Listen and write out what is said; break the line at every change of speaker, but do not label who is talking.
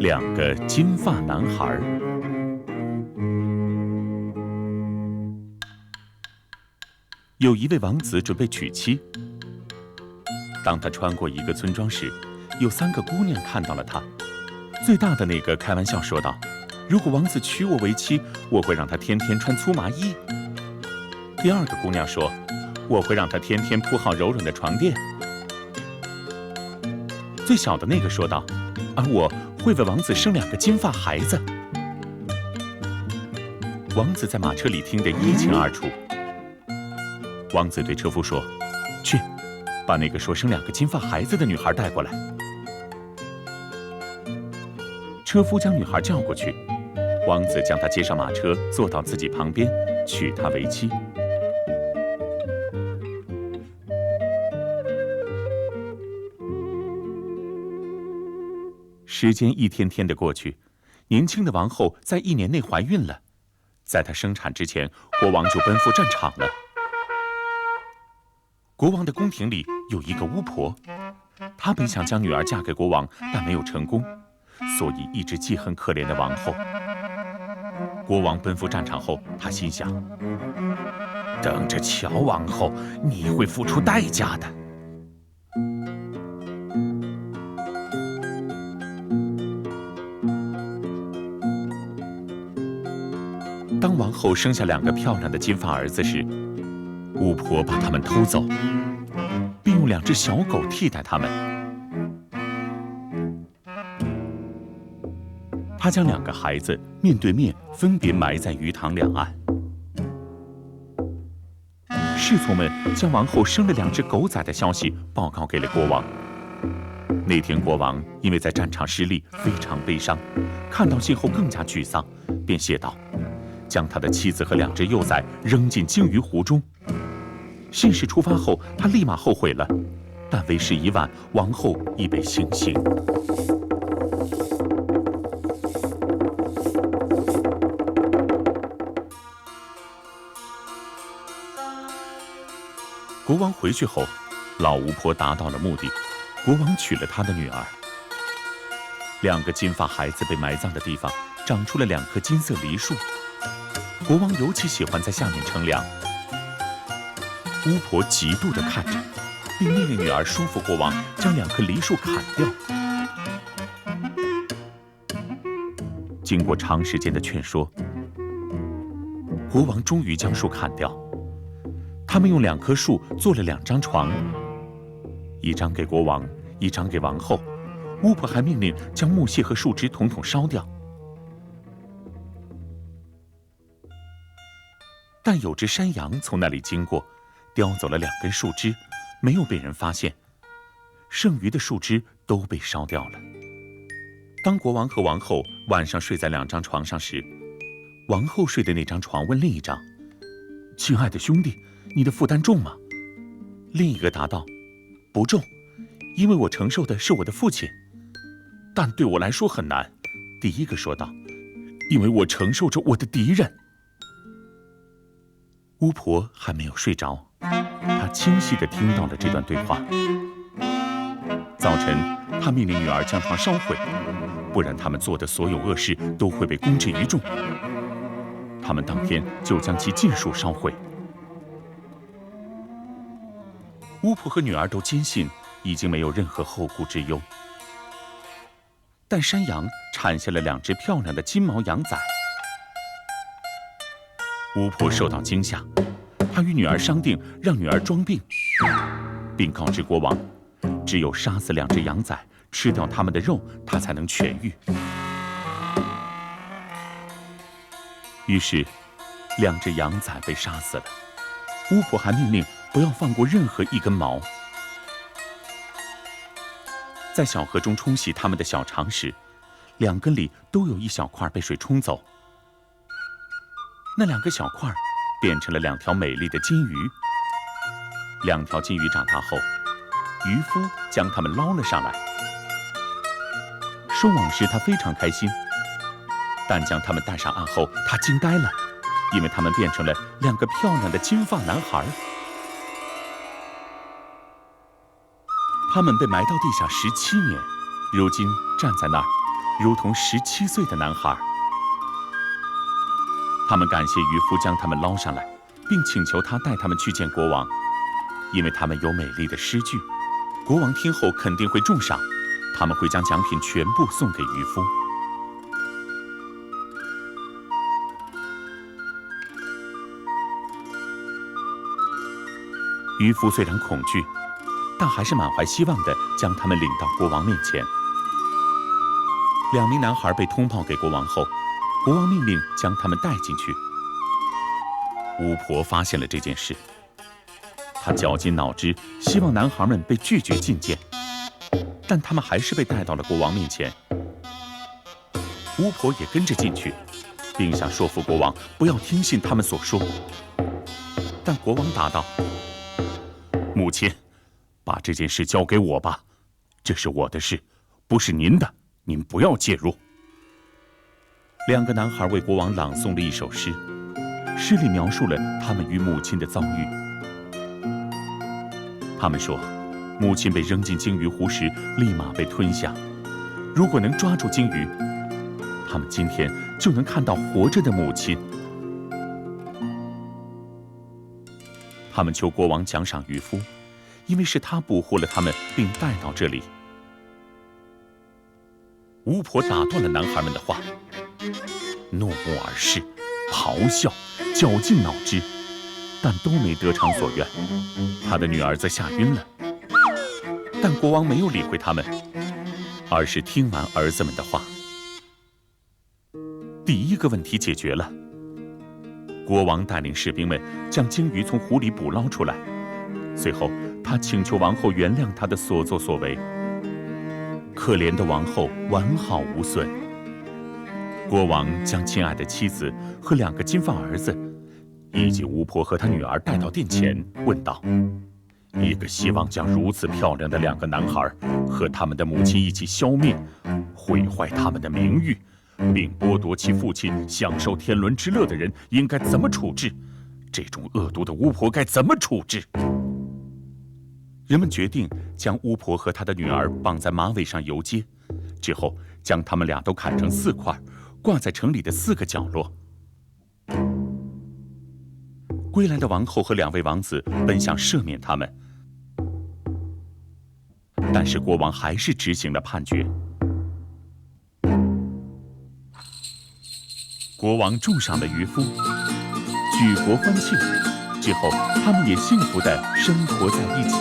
两个金发男孩。有一位王子准备娶妻，当他穿过一个村庄时，有3个姑娘看到了他。最大的那个开玩笑说道：“如果王子娶我为妻，我会让他天天穿粗麻衣。”第2个姑娘说：“我会让他天天铺好柔软的床垫。”最小的那个说道：“而我会为王子生2个金发孩子。”王子在马车里听得一清二楚。王子对车夫说：“去，把那个说生2个金发孩子的女孩带过来。”车夫将女孩叫过去，王子将她接上马车，坐到自己旁边，娶她为妻。时间一天天的过去，年轻的王后在1年内怀孕了。在她生产之前，国王就奔赴战场了。国王的宫廷里有一个巫婆，她本想将女儿嫁给国王，但没有成功，所以一直记恨可怜的王后。国王奔赴战场后，他心想：等着瞧，王后，你会付出代价的。当王后生下2个漂亮的金发儿子时，巫婆把他们偷走，并用2只小狗替代他们。她将2个孩子面对面分别埋在鱼塘两岸。侍从们将王后生了2只狗仔的消息报告给了国王。那天国王因为在战场失利非常悲伤，看到信后更加沮丧，便写道：将他的妻子和2只幼崽扔进鲸鱼湖中。信使出发后，他立马后悔了，但为时已晚，王后已被行刑。国王回去后，老巫婆达到了目的，国王娶了他的女儿。2个金发孩子被埋葬的地方长出了2棵金色梨树，国王尤其喜欢在下面乘凉。巫婆嫉妒地看着，并命令女儿说服国王将2棵梨树砍掉。经过长时间的劝说，国王终于将树砍掉。他们用2棵树做了2张床，1张给国王，1张给王后。巫婆还命令将木屑和树枝统统烧掉。但有只山羊从那里经过，叼走了2根树枝，没有被人发现，剩余的树枝都被烧掉了。当国王和王后晚上睡在2张床上时，王后睡的那张床问另一张：“亲爱的兄弟，你的负担重吗？”另一个答道：“不重，因为我承受的是我的父亲。但对我来说很难。”第一个说道：“因为我承受着我的敌人。”巫婆还没有睡着，她清晰地听到了这段对话。早晨，她命令女儿将床烧毁，不然他们做的所有恶事都会被公之于众。他们当天就将其尽数烧毁。巫婆和女儿都坚信已经没有任何后顾之忧。但山羊产下了2只漂亮的金毛羊崽。巫婆受到惊吓，她与女儿商定让女儿装病，并告知国王，只有杀死2只羊崽，吃掉它们的肉，她才能痊愈。于是2只羊崽被杀死了。巫婆还命令不要放过任何1根毛。在小河中冲洗它们的小肠时，2根里都有1小块被水冲走。那2个小块变成了2条美丽的金鱼。2条金鱼长大后，渔夫将它们捞了上来。收网时他非常开心，但将它们带上岸后，他惊呆了，因为它们变成了2个漂亮的金发男孩。他们被埋到地下17年，如今站在那儿，如同17岁的男孩。他们感谢渔夫将他们捞上来，并请求他带他们去见国王，因为他们有美丽的诗句。国王听后肯定会重赏，他们会将奖品全部送给渔夫。渔夫虽然恐惧，但还是满怀希望地将他们领到国王面前。2名男孩被通报给国王后，国王命令将他们带进去。巫婆发现了这件事，她绞尽脑汁，希望男孩们被拒绝觐见，但他们还是被带到了国王面前。巫婆也跟着进去，并想说服国王不要听信他们所说。但国王答道：“母亲，把这件事交给我吧，这是我的事，不是您的，您不要介入。”2个男孩为国王朗诵了一首诗，诗里描述了他们与母亲的遭遇。他们说，母亲被扔进鲸鱼湖时，立马被吞下。如果能抓住鲸鱼，他们今天就能看到活着的母亲。他们求国王奖赏渔夫，因为是他捕获了他们，并带到这里。巫婆打断了男孩们的话，怒目而视，咆哮，绞尽脑汁，但都没得偿所愿。他的女儿则吓晕了。但国王没有理会他们，而是听完儿子们的话。第一个问题解决了，国王带领士兵们将鲸鱼从湖里捕捞出来。随后，他请求王后原谅他的所作所为。可怜的王后完好无损。国王将亲爱的妻子和2个金发儿子，以及巫婆和她女儿带到殿前，问道：“一个希望将如此漂亮的2个男孩和他们的母亲一起消灭，毁坏他们的名誉，并剥夺其父亲享受天伦之乐的人，应该怎么处置？这种恶毒的巫婆该怎么处置？”人们决定将巫婆和她的女儿绑在马尾上游街，之后将他们俩都砍成4块，挂在城里的4个角落。归来的王后和2位王子本想赦免他们，但是国王还是执行了判决。国王重赏了渔夫，举国欢庆，之后他们也幸福地生活在一起。